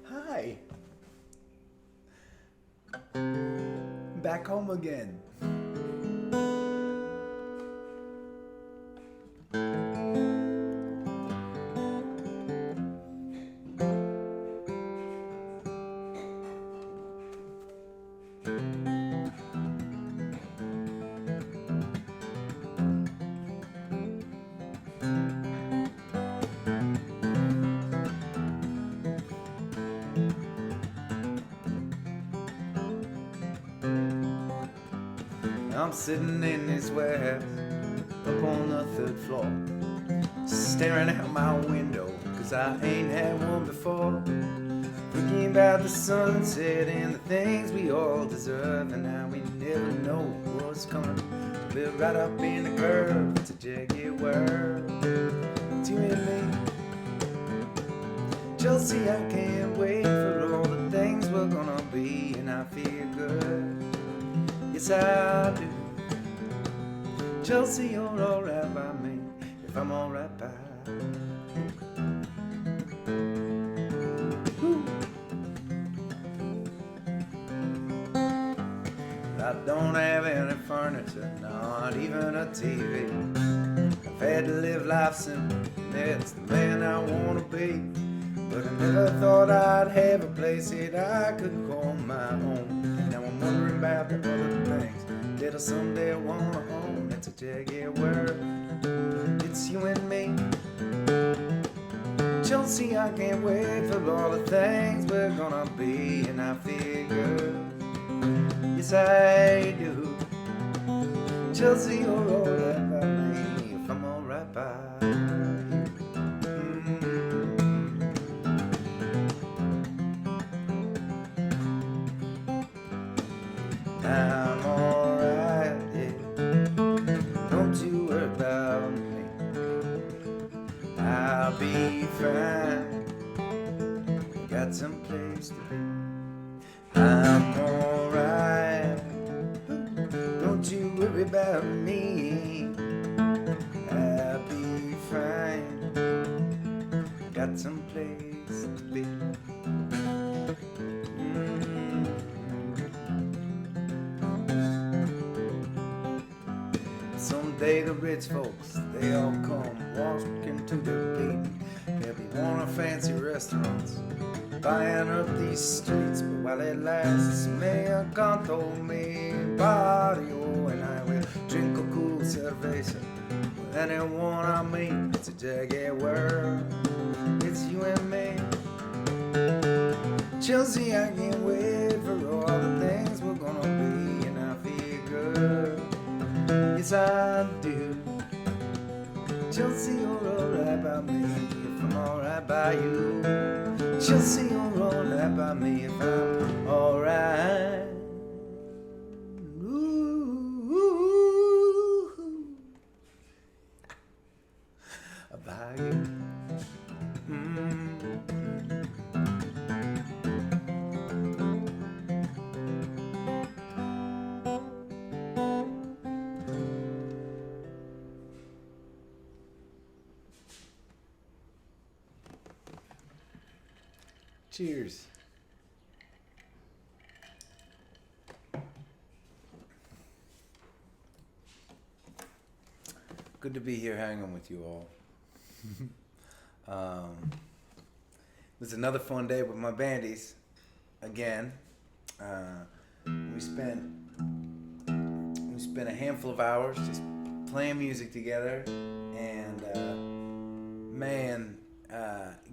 Hi. Back home again. I'm sitting in this warehouse up on the third floor, staring out my window, cause I ain't had one before. Thinking about the sunset and the things we all deserve, and how we never know what's coming. Live right up in the curve, it's a jagged world. It's you and me. Chelsea, I can't wait for all the things we're gonna be, and I feel good. Yes, I do. Chelsea, you're alright by me, if I'm alright by you. I don't have any furniture, not even a TV. I've had to live life simple, that's the man I wanna be. But I never thought I'd have a place that I could call my own. Now I'm wondering about the other things that I someday wanna own. It's a jagged world, it's you and me. Chelsea, I can't wait for all the things we're gonna be, and I feel good. Yes, I do. Chelsea, you're alright by me, if I'm alright by you. I'm alright, yeah. Don't you worry about me. I'll be fine. Got some place to be. I'm alright. Don't you worry about me. I'll be fine. Got some place to be. Someday the rich folks, they all come walking to their beat. They'll be wanting fancy restaurants, buying up these streets. But while it lasts, me canto mi barrio, and I will drink a cool cerveza with anyone I meet. It's a jagged world, it's you and me. Chelsea, I can't wait for all the things we're gonna be, and I feel good. Yes, I do. Chelsea, you're alright by me, if I'm alright by you. Chelsea, you're alright by me, if I'm alright. By you. Cheers. Good to be here hanging with you all. It was another fun day with my bandies. Again, we spent a handful of hours just playing music together, and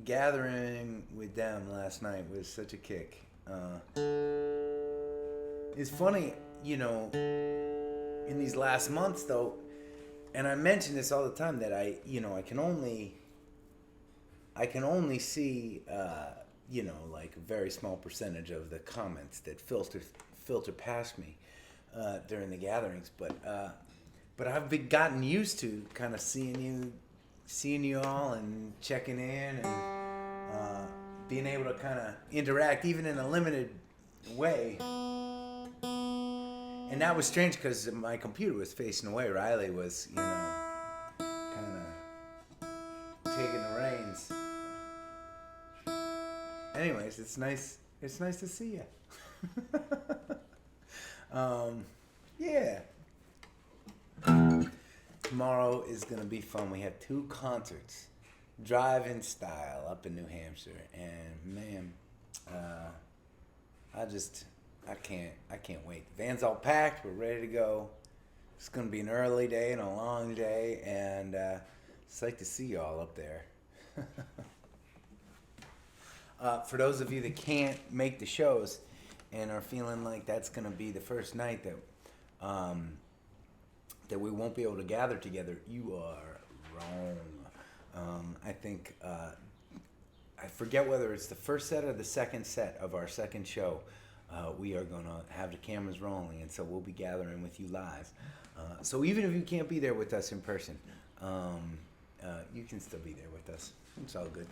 gathering with them last night was such a kick. It's funny, you know, in these last months, though, and I mention this all the time, that I can only see, like a very small percentage of the comments that filter past me during the gatherings, but I've gotten used to kind of seeing you all and checking in and being able to kind of interact even in a limited way. And that was strange because my computer was facing away. Riley was, kind of taking the reins. Anyways, it's nice to see you. Yeah. Tomorrow is going to be fun. We have 2 concerts, drive-in style, up in New Hampshire. And man, I can't wait. The van's all packed. We're ready to go. It's going to be an early day and a long day. And it's like to see you all up there. For those of you that can't make the shows and are feeling like that's going to be the first night that we won't be able to gather together, you are wrong. I think, I forget whether it's the first set or the second set of our second show. We are going to have the cameras rolling, and so we'll be gathering with you live. So even if you can't be there with us in person, you can still be there with us. It's all good.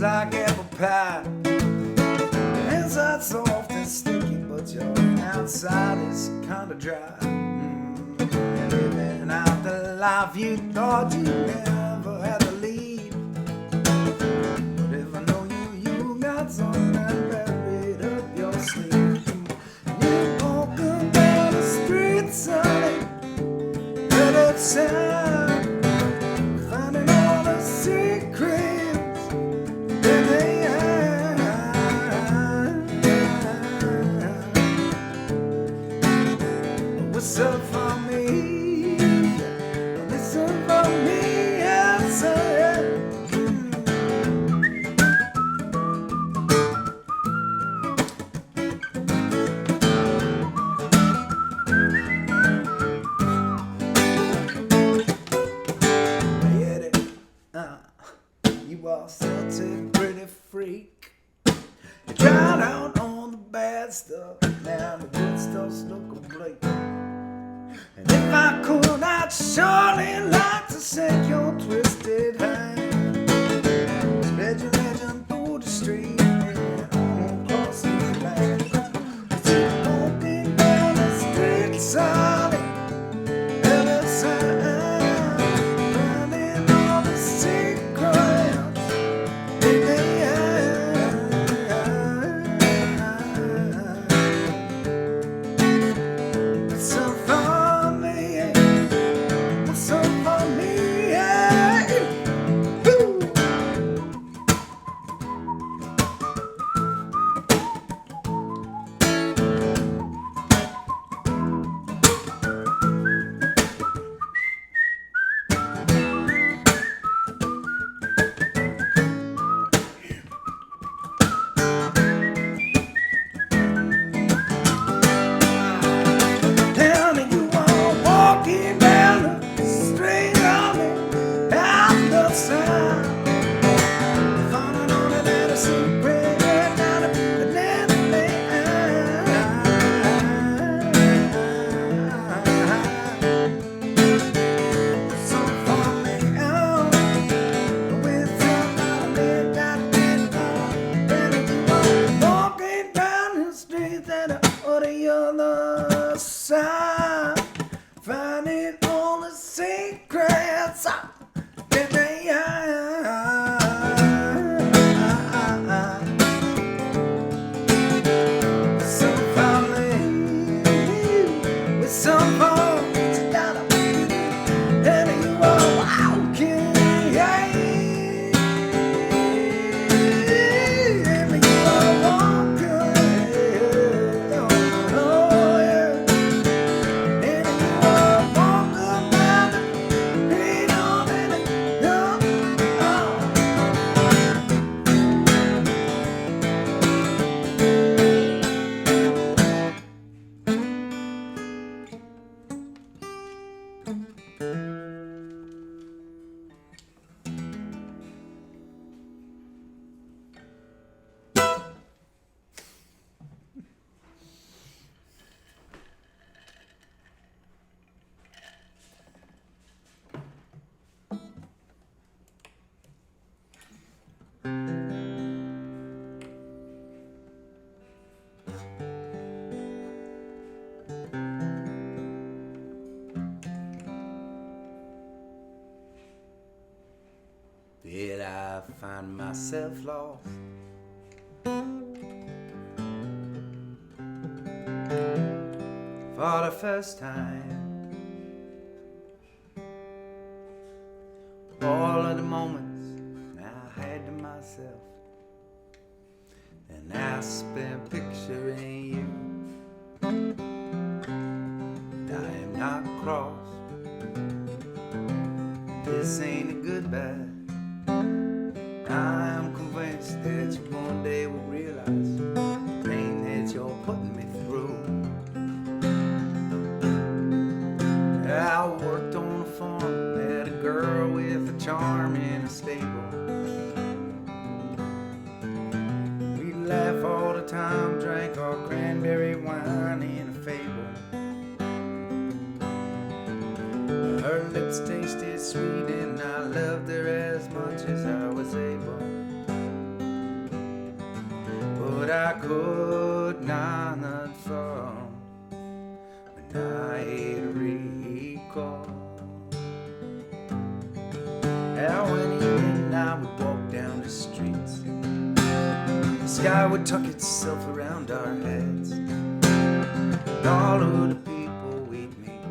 Like apple pie, your inside soft and sticky, but your outside is kinda dry. Living out the life you thought you never had to lead. But if I know you got something buried up your sleeve. You're walking down the street, sonny, head outside, finding all the secrets. Listen for me, listen for me, yes, you are such a pretty freak. You tried out on the bad stuff, now the good stuff's looking bleak. And if I could, I'd surely like to shake your twisted hand. Spread your legend through the street and on across the land. Keep walking down the street, sonny, ever side, finding all the secrets in the end. So far. Yet I find myself lost. For the first time, all of the moments I had to myself, and I spent picturing you. I am not cross. This ain't a goodbye. I'm convinced that you one day will realize the pain that you're putting me through. I worked on a farm, met a girl with a charm in a stable. We'd laugh all the time, drank our cranberry wine in a fable. Her lips tasted sweet and I loved her as much as I was able. But I could not fall when I recall how when you and I would walk down the streets, the sky would tuck itself around our heads, and all of the people we'd meet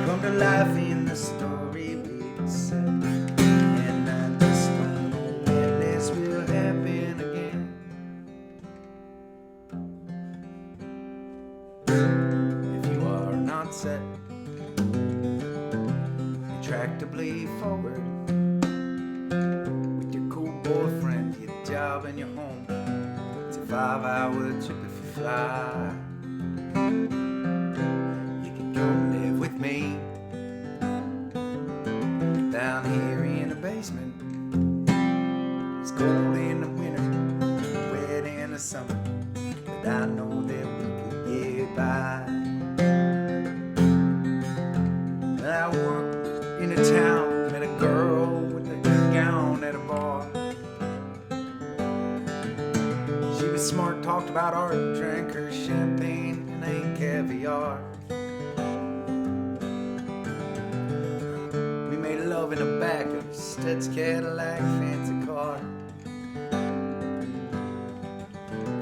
come to life in the story we'd said. And I just don't know when this will happen again. If you are not set attractively forward with your cool boyfriend, your job and your home, it's a 5-hour trip if you fly. You can come live with me down here in the basement. It's cold in the winter, wet in the summer, but I know that we can get by. I worked in a town, met a girl with a gown at a bar. She was smart, talked about art, drank her champagne and ate caviar. We made love in the back of Stead's Cadillac fancy car.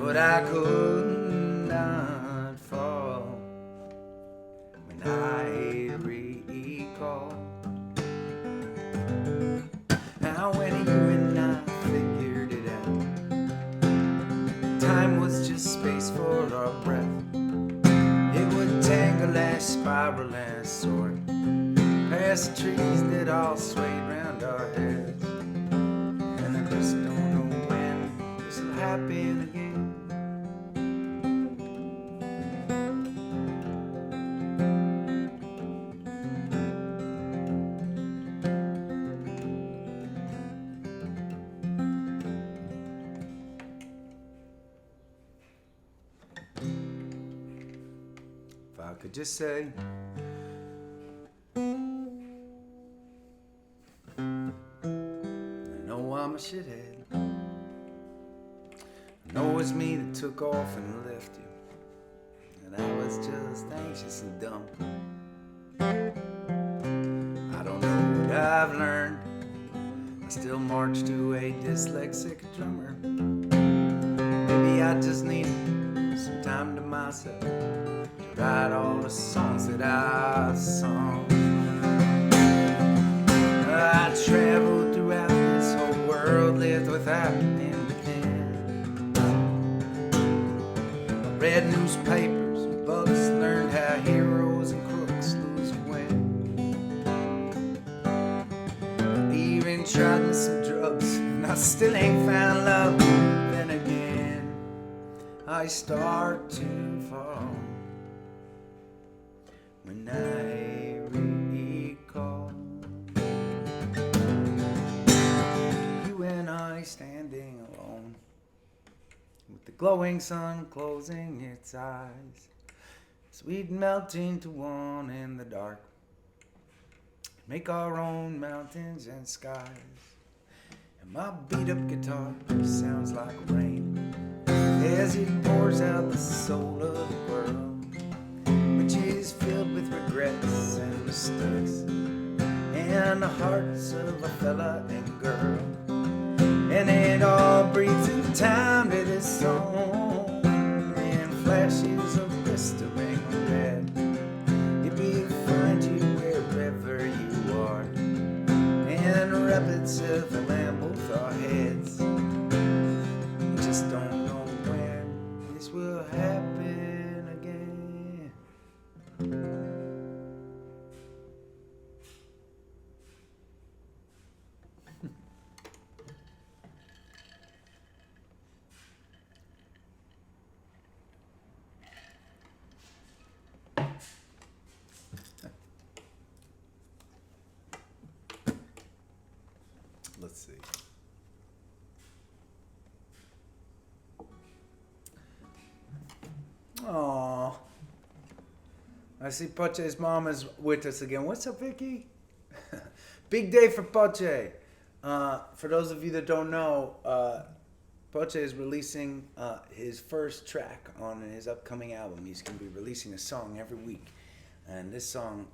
But I could not fall when I recall how when you and I figured it out, time was just space for our breath. It would tangle and spiral and soar past trees that all swayed round our heads. And I just don't know when this will happen again. If I could just say, I'm a shithead. I know it's me that took off and left you, and I was just anxious and dumb. I don't know what I've learned. I still march to a dyslexic drummer. Maybe I just needed some time to myself to write all the songs that I sung. I traveled throughout this whole world, lived without and within. I read newspapers and books, learned how heroes and crooks lose and win. I even tried some drugs, and I still ain't found love. Then again, I start to fall when I recall you and I standing alone, with the glowing sun closing its eyes, as we'd melt into one in the dark, make our own mountains and skies. And my beat up guitar sounds like rain as it pours out the soul of the world, which is filled with regrets and mistakes in the hearts of a fella and girl. And it all breathes in time to this song, and flashes of blistering red. It will find you wherever you are, and rapids of the land both our heads. We just don't know when this will happen again. Let's see. Aww. I see Poche's mom is with us again. What's up, Vicky? Big day for Poche. For those of you that don't know, Poche is releasing his first track on his upcoming album. He's going to be releasing a song every week. And this song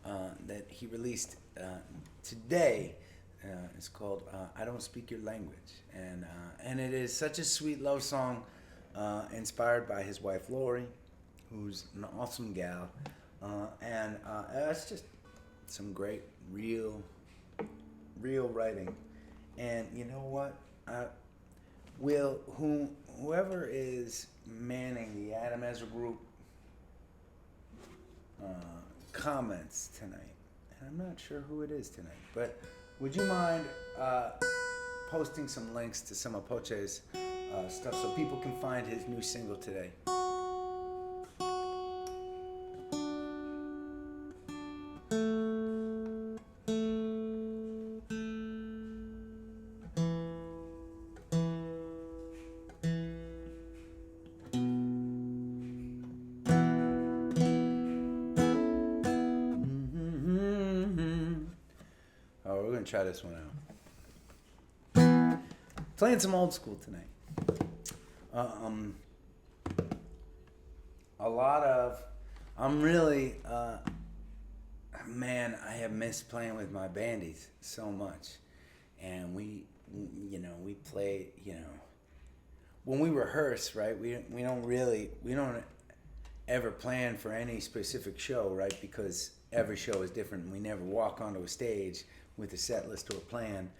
that he released today it's called I Don't Speak Your Language, and it is such a sweet love song inspired by his wife Lori, who's an awesome gal, and it's just some great real writing. And you know what, whoever is manning the Adam Ezra group comments tonight, and I'm not sure who it is tonight, but would you mind posting some links to some of Poche's stuff so people can find his new single today? Oh, we're going to try this one out. Playing some old school tonight. I'm really, man, I have missed playing with my bandies so much. And we play, when we rehearse, right, we don't ever plan for any specific show, right, because every show is different. We never walk onto a stage with a set list or a plan.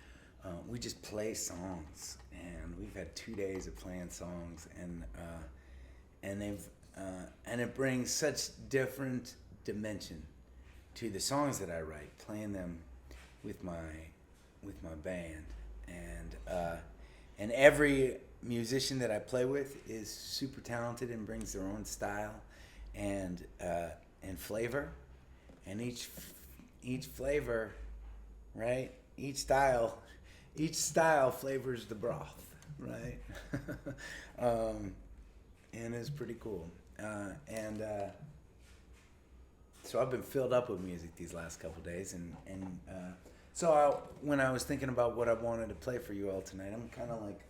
We just play songs, and we've had 2 days of playing songs, and it brings such different dimension to the songs that I write, playing them with my band, and every musician that I play with is super talented and brings their own style and flavor, and each flavor, right? Each style flavors the broth, right? And it's pretty cool. So I've been filled up with music these last couple days, so when I was thinking about what I wanted to play for you all tonight, I'm kind of like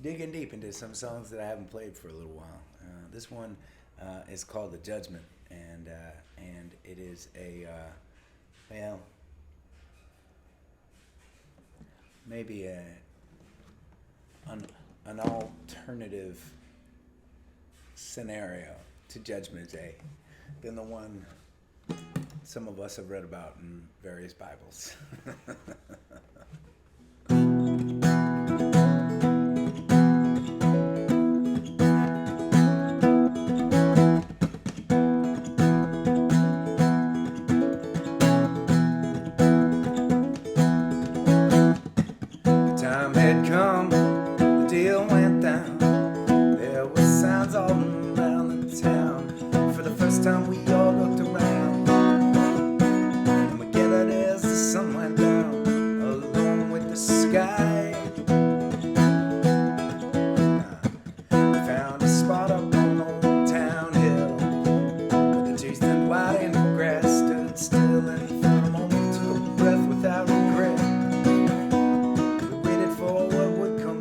digging deep into some songs that I haven't played for a little while. This one is called "The Judgment," and it is maybe an alternative scenario to Judgment Day than the one some of us have read about in various Bibles. Time had come, the deal went down. There were signs all around the town. For the first time we all looked around, and we gathered as the sun went down, along with the sky. We found a spot up on Old Town Hill, where the trees turned white and the grass stood still, and for a moment took a breath without regret. We waited for what would come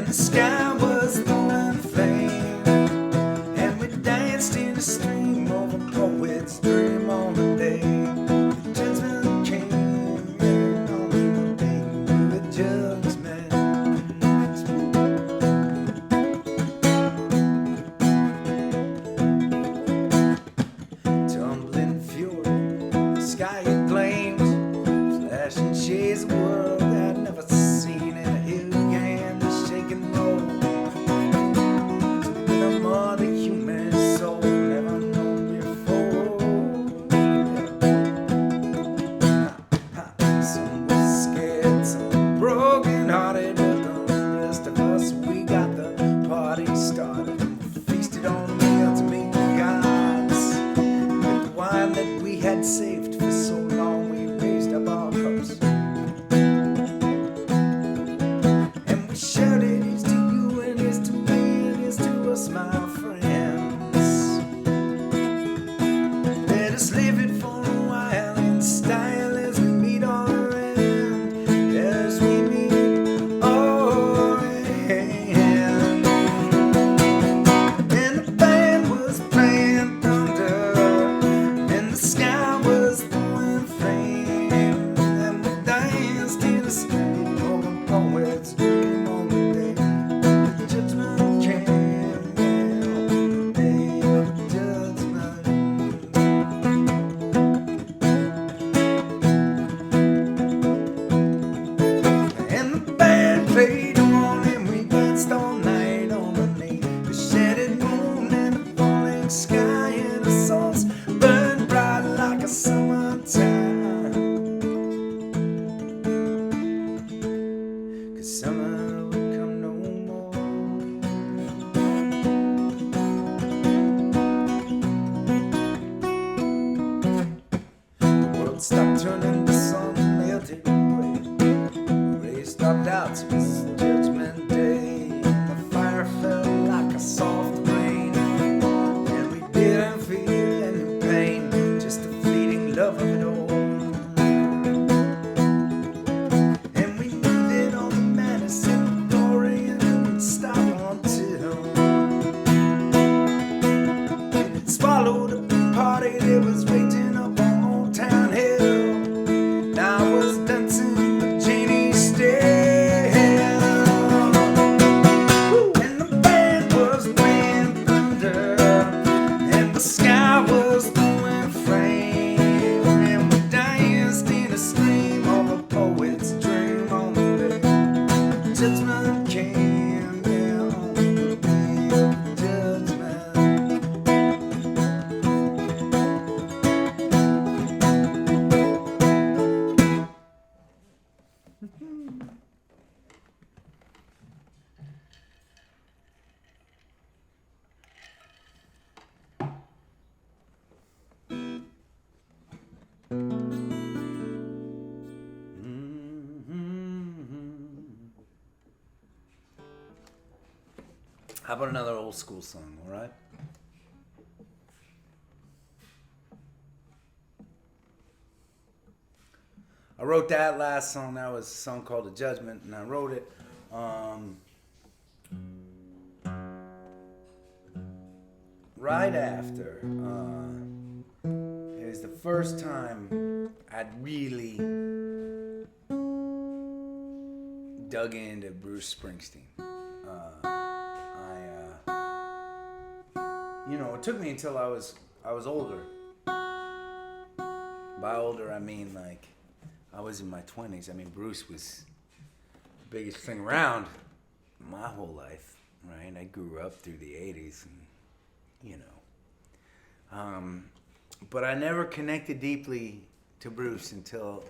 the sky was throwing flame, and we danced in a stream of a poet's dream on the day the judgment came. And on the day the judgment, tumbling fury, the sky it flames, flashing shades of world I'd never seen in a hill gang, the shaking roll to the mother human soul never known before. Some was scared, some broken hearted, but the rest of us, we got the party started and feasted on meals to meet the gods. With the wine that we had saved for so long, we raised up our cups. And we shouted, here's to you, and here's to me, and here's to us, my friends. Let us live it for a while in style as we meet our end, as we meet our end. And the band was playing thunder, and the sky was throwing flame, and we danced in a stream of a poet's dream on the day the judgment came. On the day of the judgment, and the band played on, and we danced all night on the knee. The shattered moon and the falling sky, and the songs burned bright like a summertime. 'Cause summer would come no more. The world stopped turning, the sun melted away. The rays stopped out to its judgment day, and the fire fell like a soft rain, and we didn't feel any pain, just the fleeting love of it all. And we knew that all the madness and the glory and it would stop until it had swallowed up the party that was raging up on Old Town Hill. And I was dancing with Janie still. And the band was playing thunder, and the sky was throwing flame, and we danced in a stream of a poet's dream on the day the judgment came. Yeah, on the day of the judgment. How about another old school song, all right? I wrote that last song. That was a song called The Judgment, and I wrote it right after. It was the first time I'd really dug into Bruce Springsteen. It took me until I was older. By older, I mean like I was in my 20s. I mean, Bruce was the biggest thing around my whole life, right? I grew up through the 80s, and but I never connected deeply to Bruce until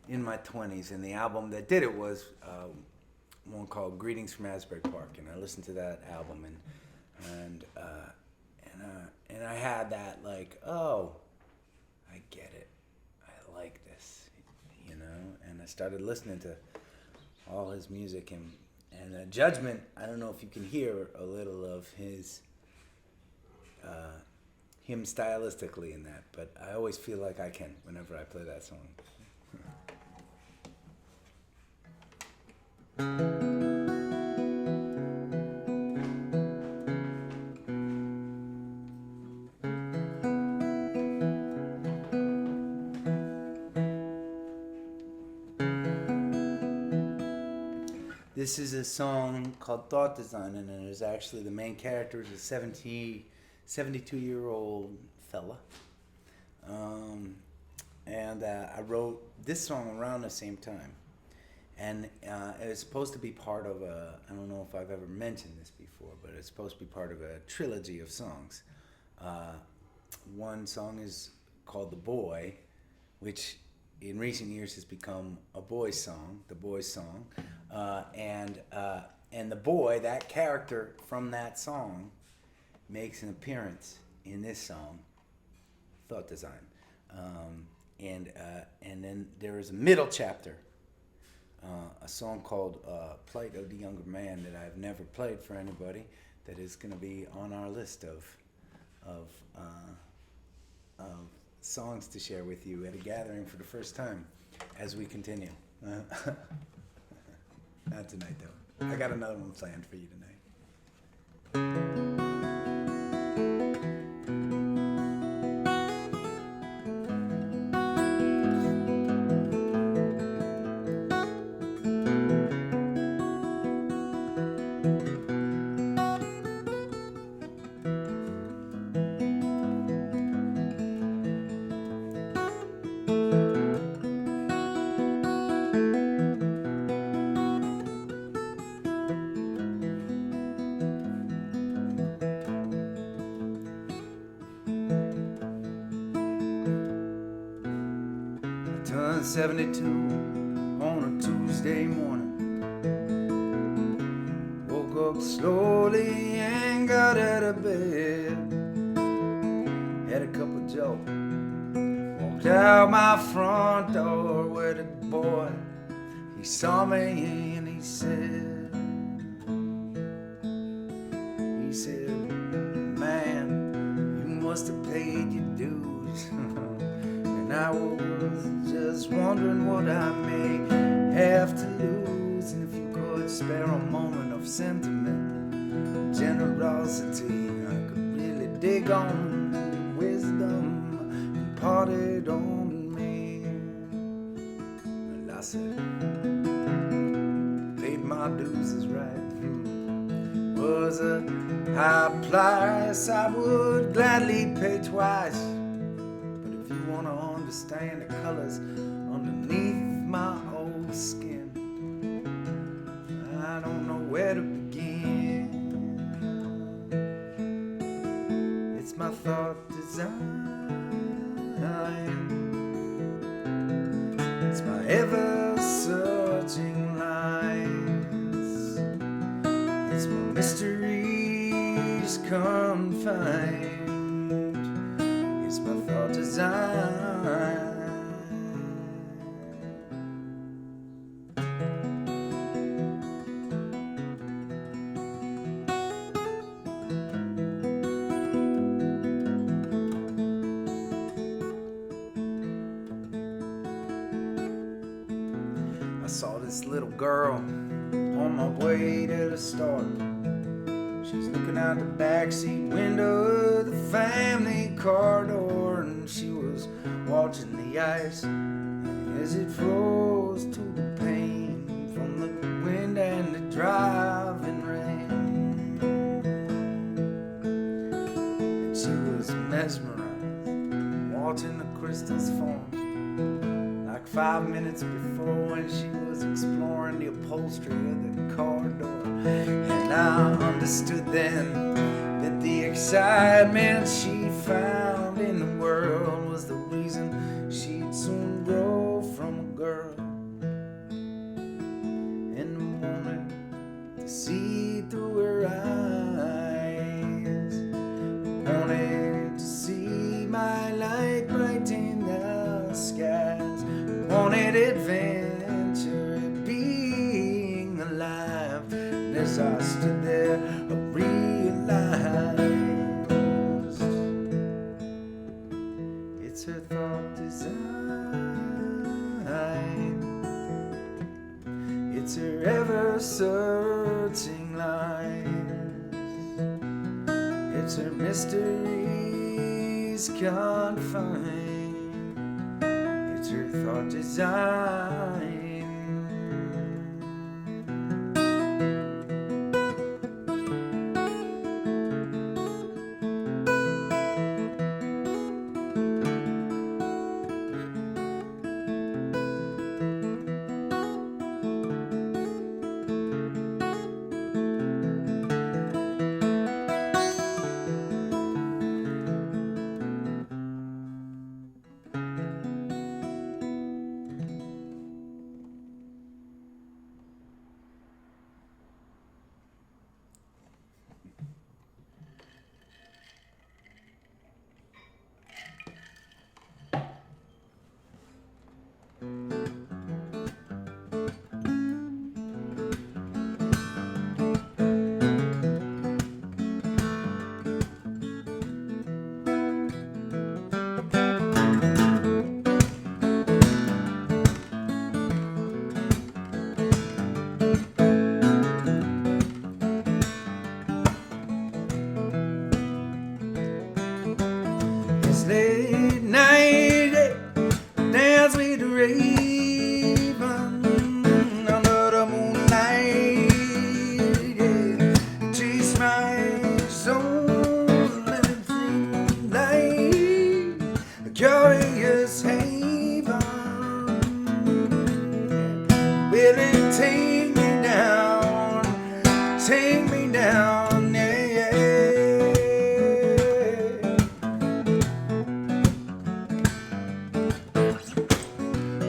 in my 20s, and the album that did it was one called Greetings from Asbury Park, and I listened to that album, and I had that like, oh, I get it, I like this, and I started listening to all his music, and Judgment, I don't know if you can hear a little of his him stylistically in that, but I always feel like I can whenever I play that song. This is a song called Thought Design, and it is actually the main character is a 72-year-old fella. And I wrote this song around the same time. And it was supposed to be part of I don't know if I've ever mentioned this before, but it's supposed to be part of a trilogy of songs. One song is called The Boy, which in recent years has become a boy's song, The Boy's Song. And the boy, that character from that song, makes an appearance in this song, Thought Design. And then there is a middle chapter, a song called Plight of the Younger Man that I've never played for anybody, that is going to be on our list of songs to share with you at a gathering for the first time as we continue. Not tonight, though. I got another one planned for you tonight. 72 on a Tuesday morning. Woke up slowly and got out of bed. Had a cup of joe. Walked out my front door with a boy. He saw me and he said, man, you must have paid your dues. And I was just wondering what I may have to lose. And if you could spare a moment of sentiment, generosity, I could really dig on the wisdom imparted on me. Well, I said, paid my dues is right. Was a high price I would gladly pay twice. Want to understand the colors underneath my old skin. I don't know where to begin. It's my thought design. It's my ever-searching lines. It's my mysteries confined. It's my thought design. I saw this little girl on my way to the store. She's looking out the backseat window of the family car door, and she was watching the ice as it froze to the pane from the wind and the driving rain. And she was mesmerized, watching the crystals form. Like 5 minutes before, when she was exploring the upholstery of the car door. And I understood then that the excitement she found in the world was the reason she'd soon grow from a girl. And I wanted to see through her eyes. I wanted to see my light bright in the skies. I wanted adventure, being alive. And as I stood there, I realized it's her thought design. It's her ever-searching lines. It's her mysteries confined. It's her thought design. take me down, yeah.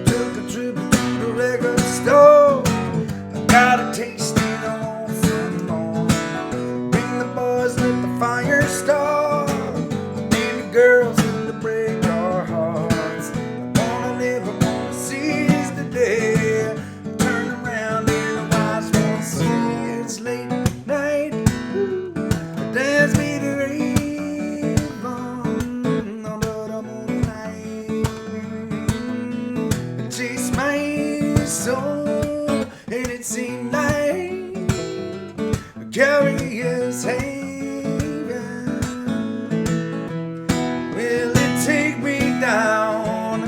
Took a trip to the record store. I got a taste and I want some more. Bring the boys, let the fire start. And the girls in the break our hearts. I wanna live, I wanna seize the day. Turn around and watch one see. It's late night, dance me to rave on under the moonlight. Chase my soul, and it seemed like a curious haven. Will it take me down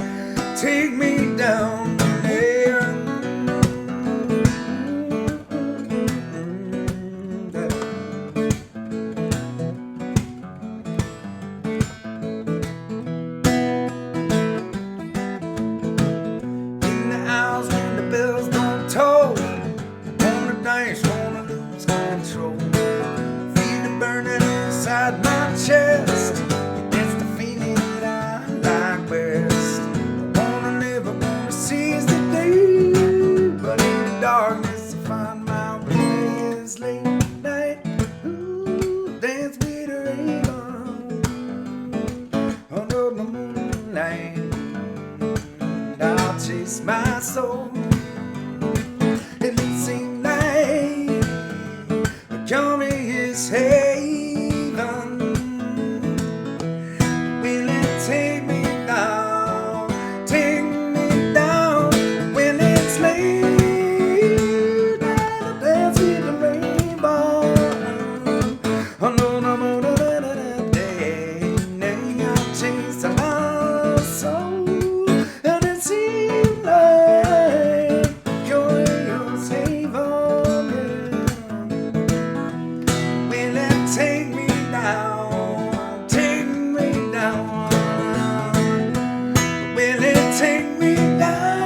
there? In the hours when the bells don't toll, wanna dance, wanna lose control. Feel it burning inside my chest. It's the feeling that I like best. I wanna live, I wanna seize the day. But in the darkness I find my way. It's late night, dance with a raven under the moonlight. I'll chase my soul, and it seemed like a curious haven. Will it take me down? When it's late, I'll dance with the rainbow under the moon of the day. I'll chase my soul, and it seemed like a curious haven. Will it take me down? Will it take me down?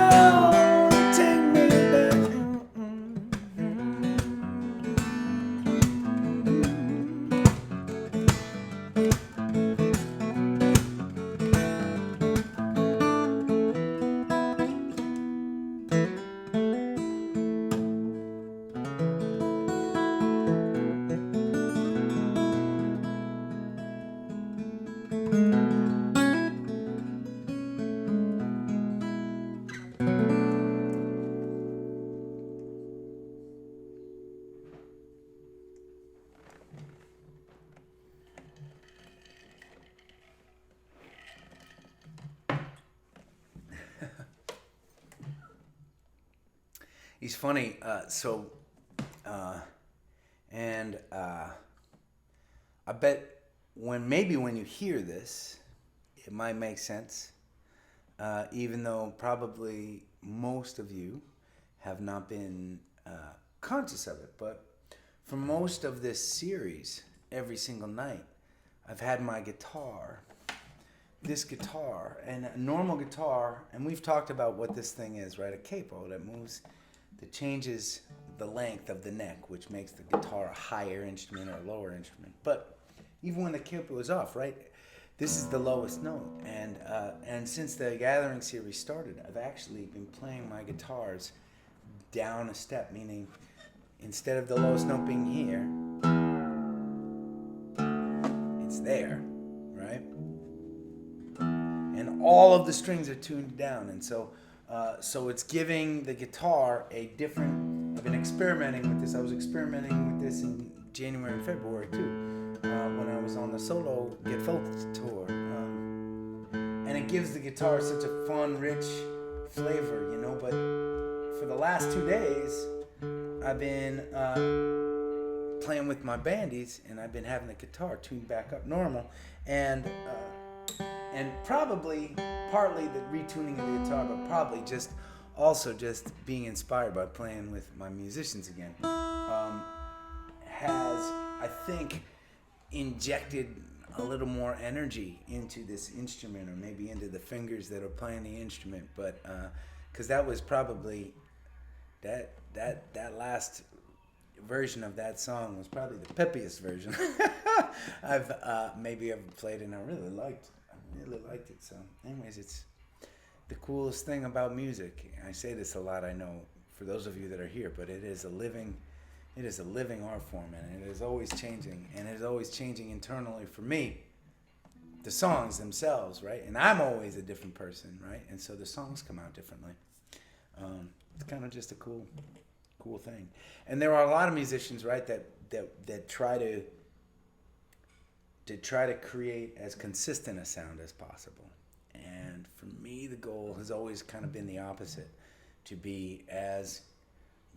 He's funny. I bet when you hear this, it might make sense. Even though probably most of you have not been conscious of it. But for most of this series, every single night, I've had my guitar. This guitar, and a normal guitar, and we've talked about what this thing is, right? A capo that changes the length of the neck, which makes the guitar a higher instrument or a lower instrument. But even when the capo is off, right, this is the lowest note. And since the Gathering series started, I've actually been playing my guitars down a step, meaning instead of the lowest note being here, it's there, right? And all of the strings are tuned down, and so it's giving the guitar a different. I've been experimenting with this. I was experimenting with this in January and February too, when I was on the solo Get Focused tour, and it gives the guitar such a fun, rich flavor, you know. But for the last 2 days, I've been playing with my bandies, and I've been having the guitar tuned back up normal, and probably partly the retuning of the guitar, but probably just being inspired by playing with my musicians again, has, I think, injected a little more energy into this instrument, or maybe into the fingers that are playing the instrument. But because that was probably that last version of that song was probably the peppiest version I've maybe ever played, and I really liked it. So anyways, it's the coolest thing about music. I say this a lot, I know, for those of you that are here, but it is a living art form, and it is always changing, and it is always changing internally for me. The songs themselves, right? And I'm always a different person, right? And so the songs come out differently. It's kind of just a cool thing. And there are a lot of musicians, right, that try to create as consistent a sound as possible. And for me, the goal has always kind of been the opposite, to be as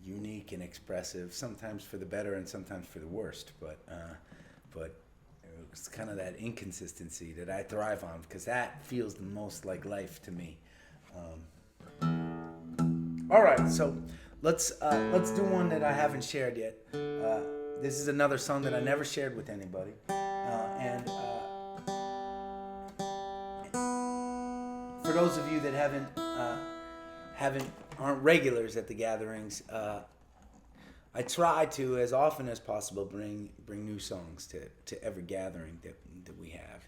unique and expressive, sometimes for the better and sometimes for the worst. But it's kind of that inconsistency that I thrive on, because that feels the most like life to me. All right, so let's do one that I haven't shared yet. This is another song that I never shared with anybody, and for those of you that aren't regulars at the gatherings, I try to, as often as possible, bring new songs to every gathering that we have,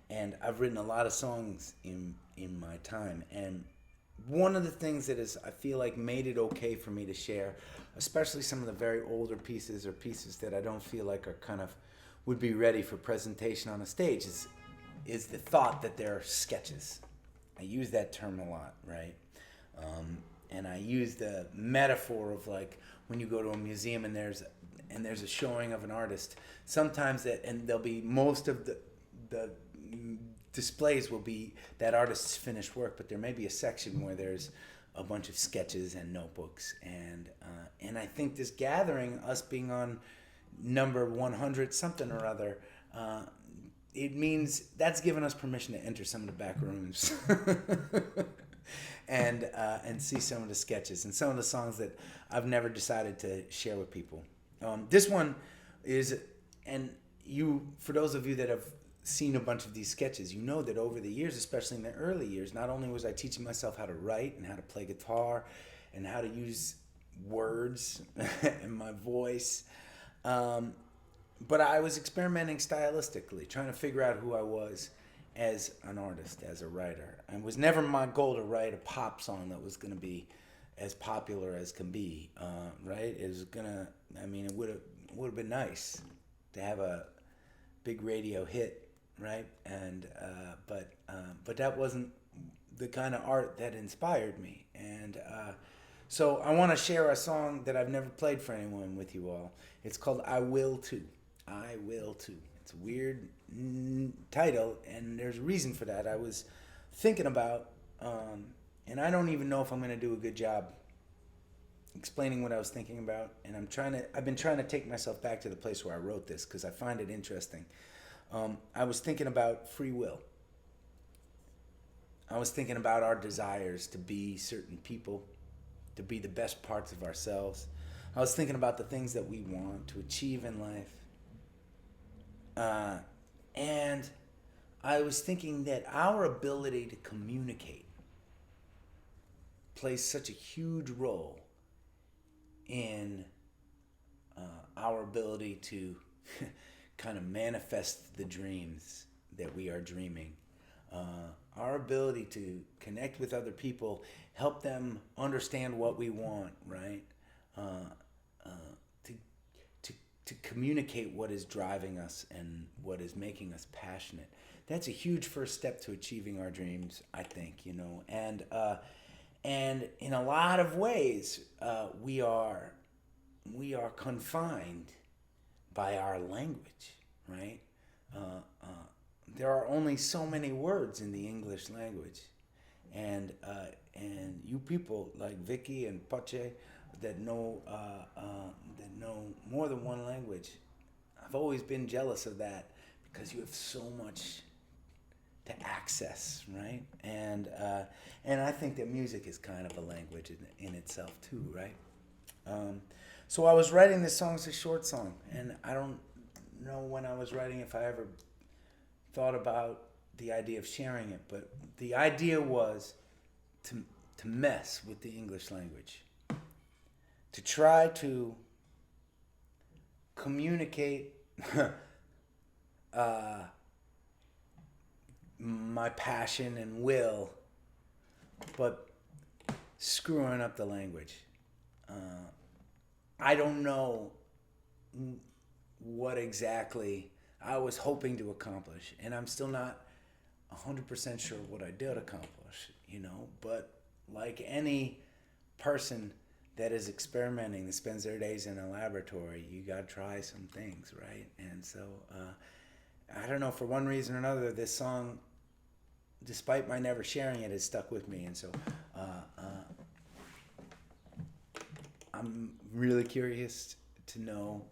and I've written a lot of songs in my time, and one of the things that I feel like made it okay for me to share, especially some of the very older pieces or pieces that I don't feel like are kind of would be ready for presentation on a stage, is the thought that they're sketches. I use that term a lot, right? And I use the metaphor of, like, when you go to a museum and there's a showing of an artist, sometimes there'll be most of the displays will be that artist's finished work, but there may be a section where there's a bunch of sketches and notebooks, and I think this gathering, us being on number 100 something or other, it means that's given us permission to enter some of the back rooms and see some of the sketches and some of the songs that I've never decided to share with people. This one is, and for those of you that have seen a bunch of these sketches, you know that over the years, especially in the early years, not only was I teaching myself how to write and how to play guitar and how to use words and my voice, but I was experimenting stylistically, trying to figure out who I was as an artist, as a writer. And it was never my goal to write a pop song that was going to be as popular as can be, right? It would have been nice to have a big radio hit, right? And but that wasn't the kind of art that inspired me. And so I want to share a song that I've never played for anyone with you all. It's called I Will Too. I Will Too. It's a weird title, and there's a reason for that. I was thinking about, and I don't even know if I'm going to do a good job explaining what I was thinking about, and I've been trying to take myself back to the place where I wrote this, because I find it interesting. I was thinking about free will. I was thinking about our desires to be certain people, to be the best parts of ourselves. I was thinking about the things that we want to achieve in life. And I was thinking that our ability to communicate plays such a huge role in our ability to kind of manifest the dreams that we are dreaming. Our ability to connect with other people, help them understand what we want, right? To communicate what is driving us and what is making us passionate. That's a huge first step to achieving our dreams, I think, and in a lot of ways, we are confined by our language, right? There are only so many words in the English language, and you people like Vicky and Pache that know more than one language, I've always been jealous of that, because you have so much to access, right? And I think that music is kind of a language in itself too, right? So I was writing this song. It's a short song, and I don't know when I was writing if I ever thought about the idea of sharing it, but the idea was to mess with the English language, to try to communicate my passion and will, but screwing up the language. I don't know what exactly I was hoping to accomplish, and I'm still not 100% sure what I did accomplish, but like any person that is experimenting, that spends their days in a laboratory, you gotta try some things, right? And so, I don't know, for one reason or another, this song, despite my never sharing it, has stuck with me, and so I'm really curious to know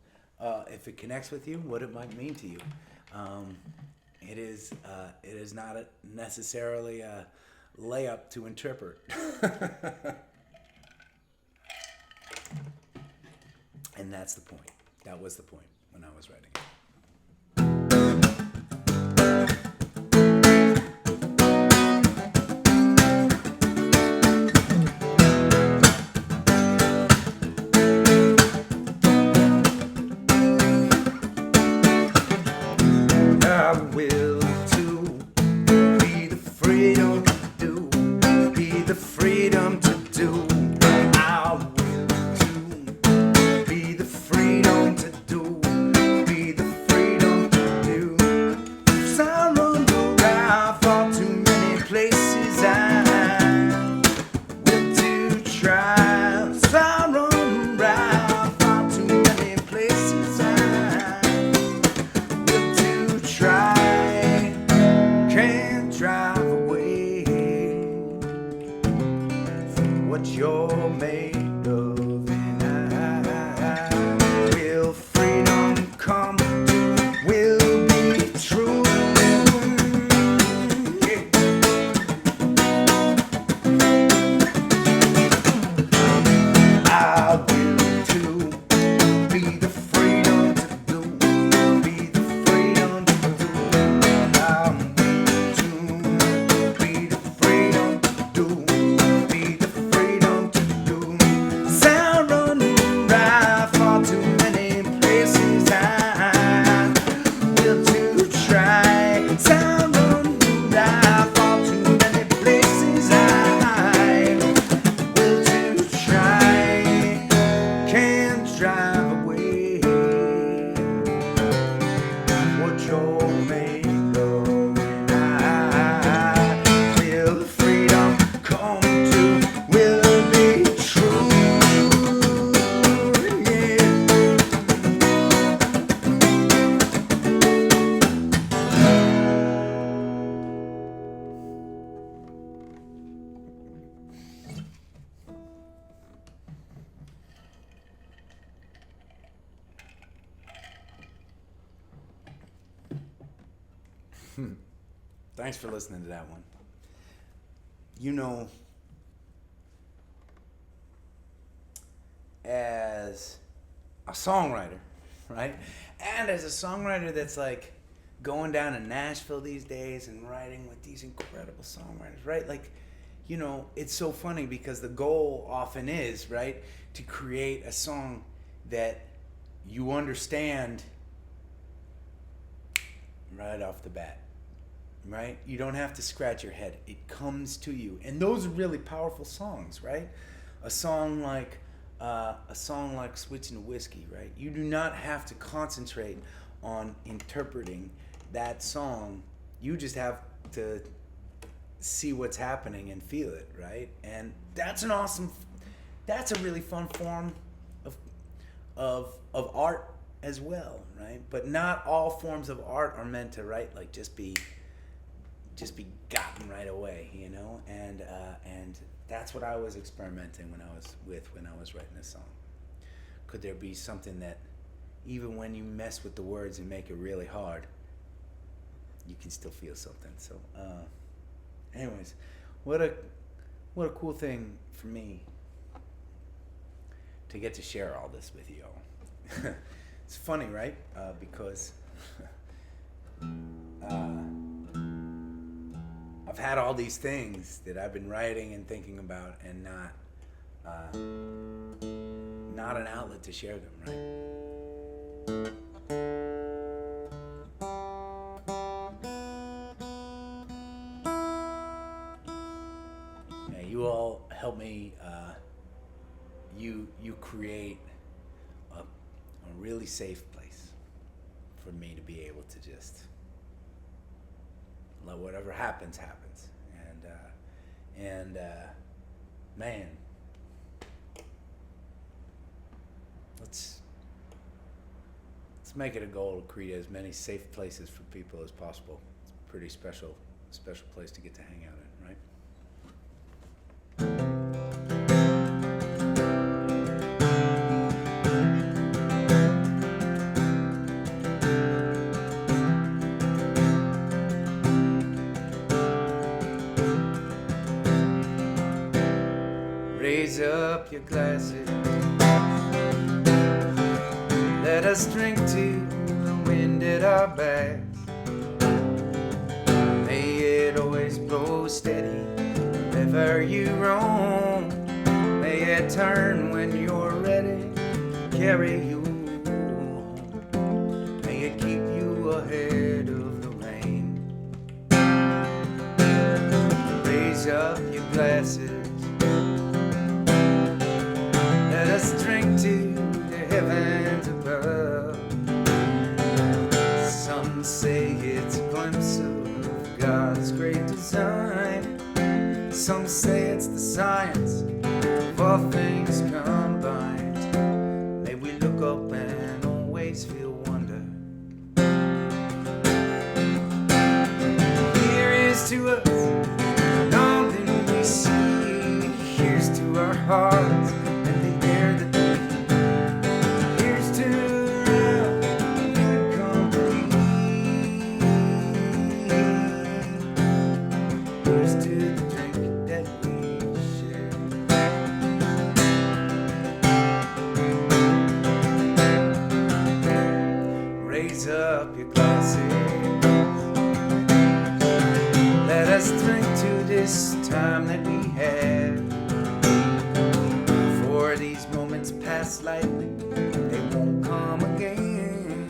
if it connects with you, what it might mean to you. It is not necessarily a layup to interpret. And that's the point. That was the point when I was writing it. I will to be the freedom to do, be the freedom to do. I will to be the freedom to do, be the freedom to do. 'Cause I run around far too many places I will to try. 'Cause I run around far too many places I will to try. Can't drive away from what you're made of, and I will freedom come to, will be true. Yeah. I will to be the freedom to do, be the freedom to do. I will to be the freedom to do, be the freedom to do. Sound running right far too many places I will to try. Sound running right far too many places I will to try. Can't drive away what you're made of, and I will the freedom come to, will be true. Yeah. Thanks for listening to that one. As a songwriter, right? And as a songwriter that's like going down to Nashville these days and writing with these incredible songwriters, right? Like, it's so funny because the goal often is, right, to create a song that you understand right off the bat, right? You don't have to scratch your head. It comes to you. And those are really powerful songs, right? A song like Switching to Whiskey, right? You do not have to concentrate on interpreting that song. You just have to see what's happening and feel it, right? And that's a really fun form of art as well, right? But not all forms of art are meant to, right, like just be gotten right away, and that's what I was experimenting when I was writing this song. Could there be something that even when you mess with the words and make it really hard, you can still feel something? So anyways, what a cool thing for me to get to share all this with you all. It's funny, right? Because I've had all these things that I've been writing and thinking about, and not an outlet to share them, right? you create a really safe place for me to be able to just let whatever happens. And man, let's make it a goal to create as many safe places for people as possible. It's a pretty special place to get to hang out in, right? Raise up your glasses. Let us drink to the wind at our backs. May it always blow steady wherever you roam. May it turn when you're ready, carry you home. May it keep you ahead of the rain. Raise up your glasses. Let us drink to the heavens above. Some say it's a glimpse of God's great design. Some say it's the science of all things combined. May we look up and always feel wonder. Here is to us all that we see. Here's to our hearts. Raise up your glasses. Let us drink to this time that we have. For these moments pass lightly, they won't come again.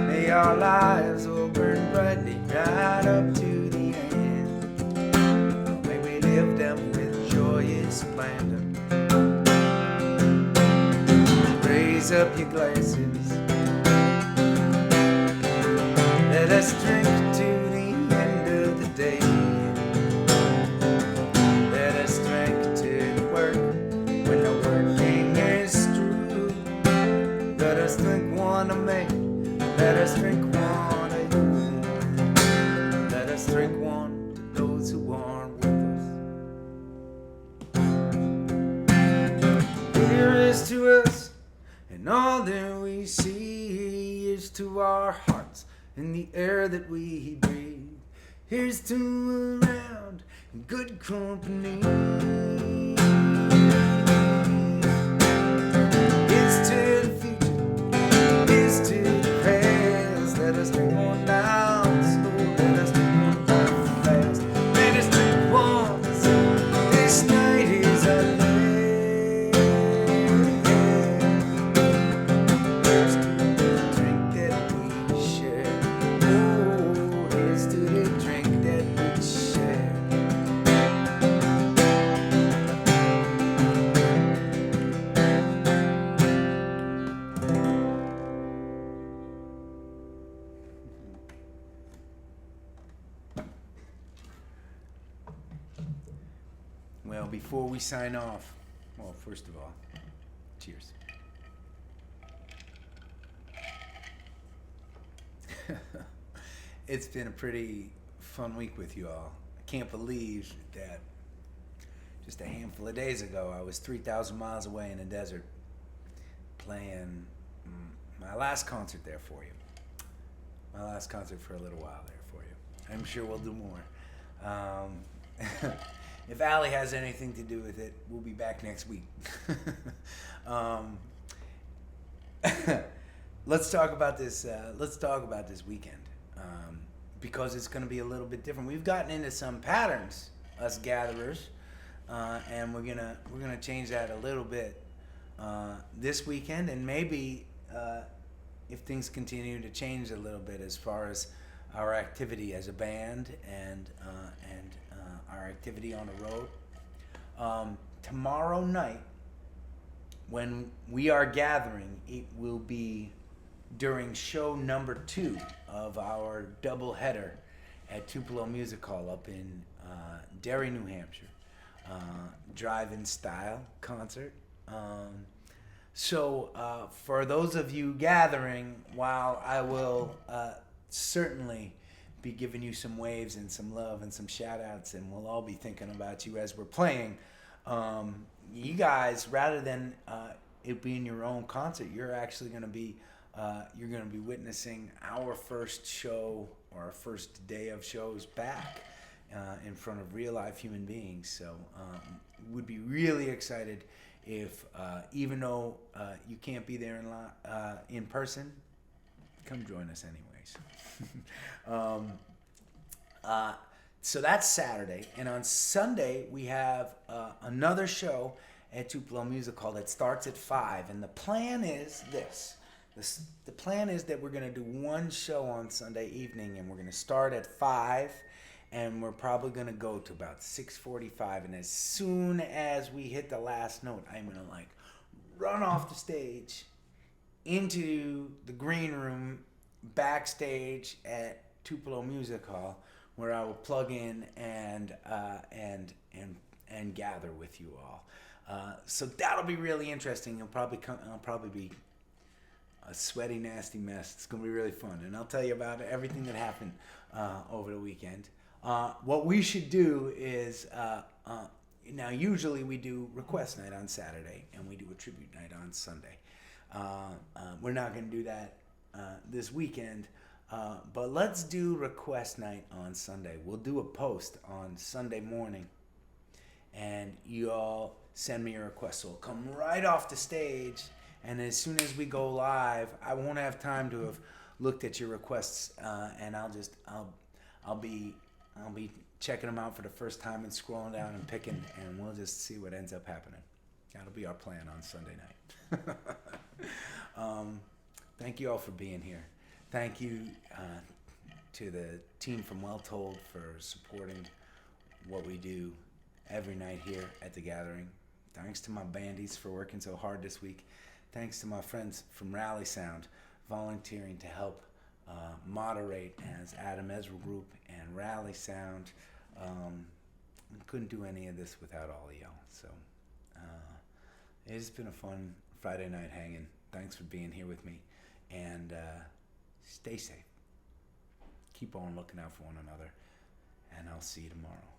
May our lives all burn brightly right up to the end. May we live them with joyous abandon. Raise up your glasses. Let us drink to the end of the day. Let us drink to the work when the working is through. Let us drink one to me. Let us drink one to you. Let us drink one to those who aren't with us. Here is to us, and all that we see is to our hearts. In the air that we breathe, here's to around in good company. It's to the future, it's to the past. Let us drink one down slow, let us drink one down fast. Let us drink once, this night is our last. Here's to the drink that we share. Here's to the drink that we share. Well, before we sign off, well, first of all, cheers. It's been a pretty fun week with you all. I can't believe that just a handful of days ago I was 3,000 miles away in the desert playing my last concert there for you. My last concert for a little while there for you. I'm sure we'll do more. If Allie has anything to do with it, we'll be back next week. Let's talk about this. Let's talk about this weekend because it's going to be a little bit different. We've gotten into some patterns, us gatherers, and we're gonna change that a little bit this weekend, and maybe if things continue to change a little bit as far as our activity as a band and our activity on the road. Tomorrow night when we are gathering, it will be during show number 2 of our double header at Tupelo Music Hall up in Derry, New Hampshire. Drive-in style concert. So for those of you gathering, while I will certainly be giving you some waves and some love and some shout outs, and we'll all be thinking about you as we're playing, you guys, rather than it being your own concert, you're actually going to be witnessing our first show or our first day of shows back in front of real life human beings. So would be really excited if even though you can't be there in person, come join us anyways. So that's Saturday, and on Sunday we have another show at Tupelo Music Hall that starts at 5, and the plan is this. The plan is that we're going to do one show on Sunday evening, and we're going to start at 5, and we're probably going to go to about 6:45, and as soon as we hit the last note, I'm going to run off the stage into the green room backstage at Tupelo Music Hall, where I will plug in and gather with you all. So that'll be really interesting. I'll probably be a sweaty, nasty mess. It's gonna be really fun, and I'll tell you about everything that happened over the weekend. What we should do is now usually we do request night on Saturday and we do a tribute night on Sunday. We're not gonna do that this weekend. But let's do request night on Sunday. We'll do a post on Sunday morning, and you all send me your request. So it'll come right off the stage, and as soon as we go live, I won't have time to have looked at your requests, and I'll be checking them out for the first time and scrolling down and picking, and we'll just see what ends up happening. That'll be our plan on Sunday night. Thank you all for being here. Thank you to the team from Well Told for supporting what we do every night here at the Gathering. Thanks to my bandies for working so hard this week. Thanks to my friends from Rally Sound volunteering to help moderate as Ezra Group and Rally Sound. We couldn't do any of this without all of y'all. So it's been a fun Friday night hanging. Thanks for being here with me. And stay safe. Keep on looking out for one another. And I'll see you tomorrow.